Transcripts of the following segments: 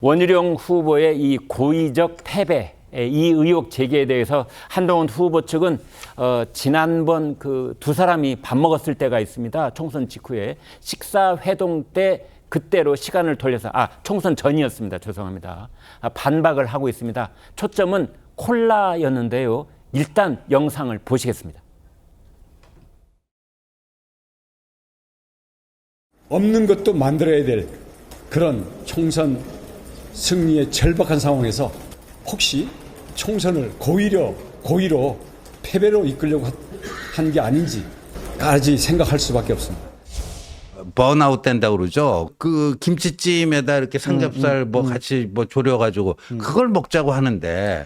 원희룡 후보의 이 고의적 패배, 이 의혹 제기에 대해서 한동훈 후보 측은 지난번 그 두 사람이 밥 먹었을 때가 있습니다. 총선 직후에 식사 회동 때 그때로 시간을 돌려서 총선 전이었습니다. 죄송합니다. 반박을 하고 있습니다. 초점은 콜라였는데요. 일단 영상을 보시겠습니다. 없는 것도 만들어야 될 그런 총선 승리의 절박한 상황에서 혹시 총선을 고의로 패배로 이끌려고 한 게 아닌지까지 생각할 수밖에 없습니다. 번아웃 된다고 그러죠. 그 김치찜에다 이렇게 삼겹살 같이 졸여가지고 그걸 먹자고 하는데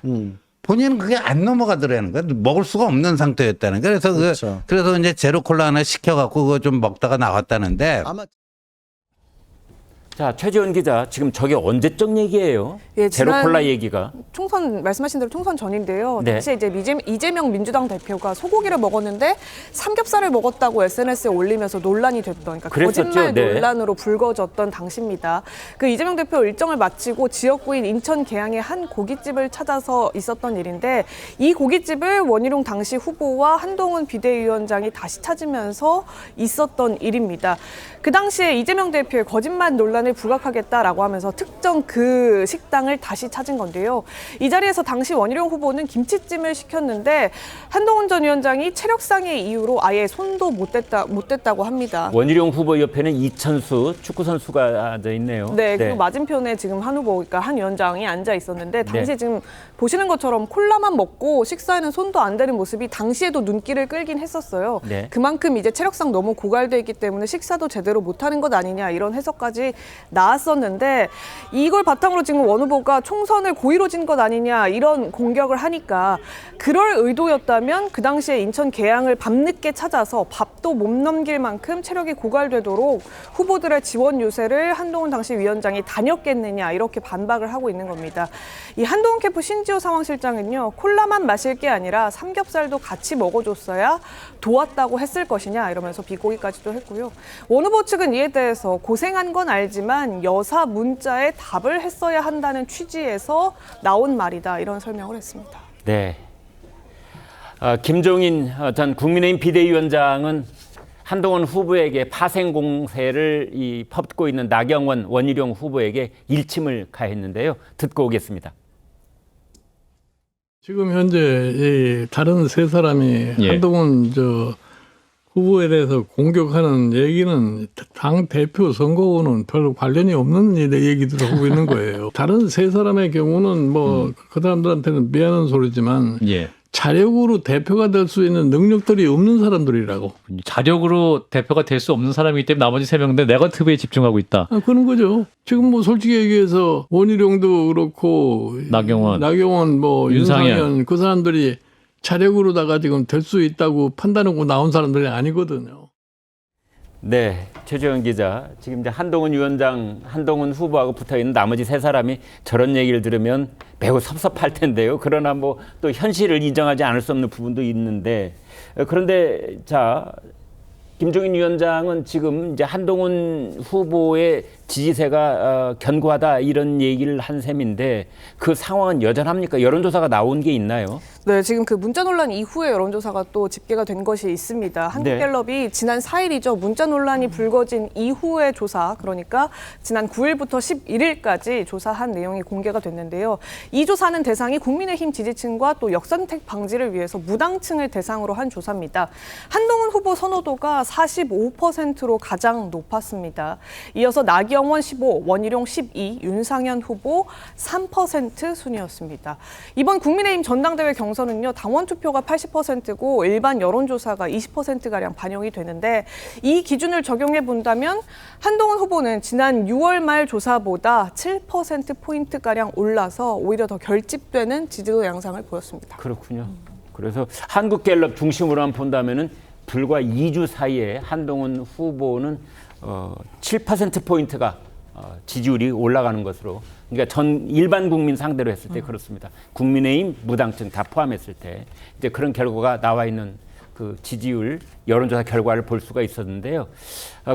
본인은 그게 안 넘어가더라는 거야. 먹을 수가 없는 상태였다는 거야. 그래서 그렇죠. 그래서 이제 제로 콜라 하나 시켜갖고 그거 좀 먹다가 나왔다는데. 아마 자, 최지원 기자, 지금 저게 언제적 얘기예요? 예, 제로콜라 얘기가. 총선 말씀하신 대로 총선 전인데요. 네. 당시 이제 이재명 민주당 대표가 소고기를 먹었는데 삼겹살을 먹었다고 SNS에 올리면서 논란이 됐던, 그러니까 그랬었죠. 거짓말 네. 논란으로 불거졌던 당시입니다. 그 이재명 대표 일정을 마치고 지역구인 인천 계양의 한 고깃집을 찾아서 있었던 일인데, 이 고깃집을 원희룡 당시 후보와 한동훈 비대위원장이 다시 찾으면서 있었던 일입니다. 그 당시에 이재명 대표의 거짓말 논란을 부각하겠다라고 하면서 특정 그 식당을 다시 찾은 건데요. 이 자리에서 당시 원희룡 후보는 김치찜을 시켰는데 한동훈 전 위원장이 체력상의 이유로 아예 손도 못 댔다고 합니다. 원희룡 후보 옆에는 이천수 축구 선수가 앉아 있네요. 네, 그리고 맞은편에 지금 한 후보, 그러니까 한 위원장이 앉아 있었는데 당시 지금 보시는 것처럼 콜라만 먹고 식사에는 손도 안 대는 모습이 당시에도 눈길을 끌긴 했었어요. 네. 그만큼 이제 체력상 너무 고갈돼 있기 때문에 식사도 제대로 못하는 것 아니냐, 이런 해석까지 나왔었는데, 이걸 바탕으로 지금 원 후보가 총선을 고의로 진 것 아니냐 이런 공격을 하니까, 그럴 의도였다면 그 당시에 인천 계양을 밤늦게 찾아서 밥도 못 넘길 만큼 체력이 고갈되도록 후보들의 지원 요새를 한동훈 당시 위원장이 다녔겠느냐, 이렇게 반박을 하고 있는 겁니다. 이 한동훈 캠프 신지호 상황실장은요, 콜라만 마실 게 아니라 삼겹살도 같이 먹어줬어야 도왔다고 했을 것이냐, 이러면서 비꼬기까지도 했고요. 원 후보 측은 이에 대해서 고생한 건 알지만 여사 문자에 답을 했어야 한다는 취지에서 나온 말이다, 이런 설명을 했습니다. 네. 김종인 전 국민의힘 비대위원장은 한동훈 후보에게 파생 공세를 퍼붓고 있는 나경원, 원희룡 후보에게 일침을 가했는데요. 듣고 오겠습니다. 지금 현재 이 다른 세 사람이 한동훈 후보에 대해서 공격하는 얘기는 당 대표 선거와는 별로 관련이 없는 얘기들을 하고 있는 거예요. 다른 세 사람의 경우는 그 사람들한테는 미안한 소리지만 자력으로 대표가 될 수 있는 능력들이 없는 사람들이라고. 자력으로 대표가 될 수 없는 사람이기 때문에 나머지 세 명인데 네거티브에 집중하고 있다. 그런 거죠. 지금 솔직히 얘기해서 원희룡도 그렇고 나경원, 윤상현 그 사람들이 자력으로다가 지금 될 수 있다고 판단하고 나온 사람들이 아니거든요. 네, 최재원 기자. 지금 이제 한동훈 위원장, 한동훈 후보하고 붙어 있는 나머지 세 사람이 저런 얘기를 들으면 매우 섭섭할 텐데요. 그러나 또 현실을 인정하지 않을 수 없는 부분도 있는데, 그런데 김종인 위원장은 지금 이제 한동훈 후보의 지지세가 견고하다, 이런 얘기를 한 셈인데, 그 상황은 여전합니까? 여론조사가 나온 게 있나요? 네, 지금 그 문자 논란 이후에 여론조사가 또 집계가 된 것이 있습니다. 한국갤럽이 지난 4일이죠. 문자 논란이 불거진 이후의 조사, 그러니까 지난 9일부터 11일까지 조사한 내용이 공개가 됐는데요. 이 조사는 대상이 국민의힘 지지층과 또 역선택 방지를 위해서 무당층을 대상으로 한 조사입니다. 한동훈 후보 선호도가 45%로 가장 높았습니다. 이어서 나경원 15, 원희룡 12, 윤상현 후보 3% 순이었습니다. 이번 국민의힘 전당대회 경선은요, 당원 투표가 80%고 일반 여론조사가 20%가량 반영이 되는데, 이 기준을 적용해 본다면 한동훈 후보는 지난 6월 말 조사보다 7%포인트가량 올라서 오히려 더 결집되는 지지도 양상을 보였습니다. 그렇군요. 그래서 한국갤럽 중심으로만 본다면은 불과 2주 사이에 한동훈 후보는 7%포인트가 지지율이 올라가는 것으로, 그러니까 일반 국민 상대로 했을 때 그렇습니다. 국민의힘, 무당층 다 포함했을 때 이제 그런 결과가 나와 있는 그 지지율 여론조사 결과를 볼 수가 있었는데요.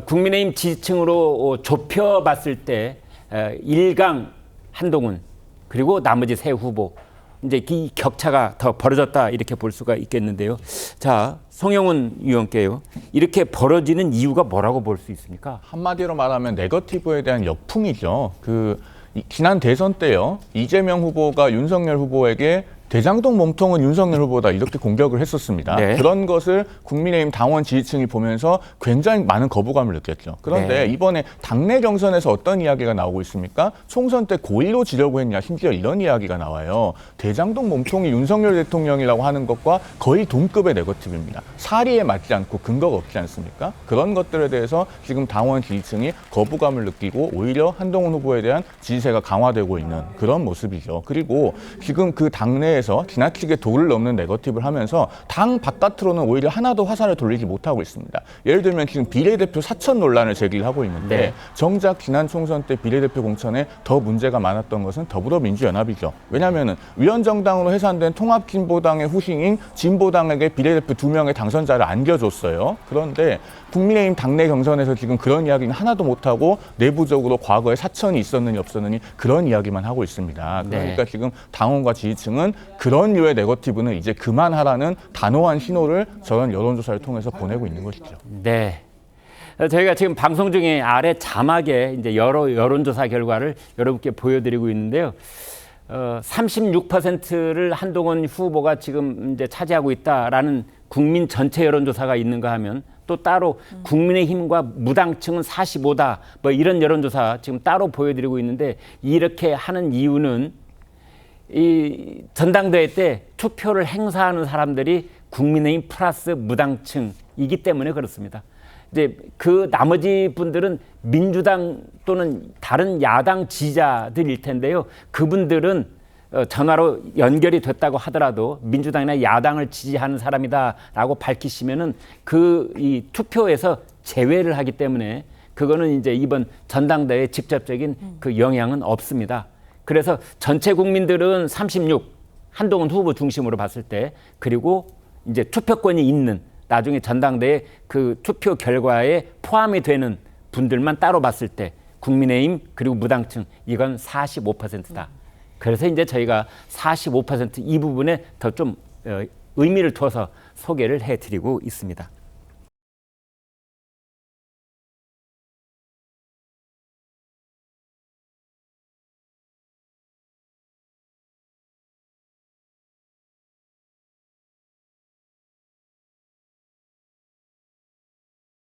국민의힘 지지층으로 좁혀봤을 때 1강 한동훈 그리고 나머지 세 후보 이제 이 격차가 더 벌어졌다 이렇게 볼 수가 있겠는데요. 자, 송영훈 의원께요. 이렇게 벌어지는 이유가 뭐라고 볼 수 있습니까? 한마디로 말하면 네거티브에 대한 역풍이죠. 지난 대선 때요. 이재명 후보가 윤석열 후보에게 대장동 몸통은 윤석열 후보다 이렇게 공격을 했었습니다. 네. 그런 것을 국민의힘 당원 지지층이 보면서 굉장히 많은 거부감을 느꼈죠. 그런데 네. 이번에 당내 경선에서 어떤 이야기가 나오고 있습니까? 총선 때 고의로 지려고 했냐, 심지어 이런 이야기가 나와요. 대장동 몸통이 윤석열 대통령이라고 하는 것과 거의 동급의 네거티브입니다. 사리에 맞지 않고 근거가 없지 않습니까? 그런 것들에 대해서 지금 당원 지지층이 거부감을 느끼고 오히려 한동훈 후보에 대한 지지세가 강화되고 있는 그런 모습이죠. 그리고 지금 그 당내 에서 지나치게 도를 넘는 네거티브를 하면서 당 바깥으로는 오히려 하나도 화살을 돌리지 못하고 있습니다. 예를 들면 지금 비례대표 사천 논란을 제기를 하고 있는데 네. 정작 지난 총선 때 비례대표 공천에 더 문제가 많았던 것은 더불어민주연합이죠. 왜냐하면 위원정당으로 해산된 통합진보당의 후신인 진보당에게 비례대표 2명의 당선자를 안겨줬어요. 그런데 국민의힘 당내 경선에서 지금 그런 이야기는 하나도 못하고 내부적으로 과거에 사천이 있었느니 없었느니 그런 이야기만 하고 있습니다. 그러니까 네. 지금 당원과 지지층은 그런 류의 네거티브는 이제 그만하라는 단호한 신호를 저런 여론조사를 통해서 보내고 있는 것이죠. 네. 저희가 지금 방송 중에 아래 자막에 이제 여러 여론조사 결과를 여러분께 보여드리고 있는데요. 36%를 한동훈 후보가 지금 이제 차지하고 있다라는 국민 전체 여론조사가 있는가 하면 또 따로 국민의힘과 무당층은 45다 뭐 이런 여론조사 지금 따로 보여드리고 있는데 이렇게 하는 이유는 이 전당대회 때 투표를 행사하는 사람들이 국민의힘 플러스 무당층이기 때문에 그렇습니다. 이제 그 나머지 분들은 민주당 또는 다른 야당 지지자들일 텐데요. 그분들은 전화로 연결이 됐다고 하더라도 민주당이나 야당을 지지하는 사람이다라고 밝히시면은 이 투표에서 제외를 하기 때문에 그거는 이제 이번 전당대회에 직접적인 그 영향은 없습니다. 그래서 전체 국민들은 36 한동훈 후보 중심으로 봤을 때 그리고 이제 투표권이 있는 나중에 전당대회 그 투표 결과에 포함이 되는 분들만 따로 봤을 때 국민의힘 그리고 무당층 이건 45%다. 그래서 이제 저희가 45% 이 부분에 더 좀 의미를 둬서 소개를 해드리고 있습니다.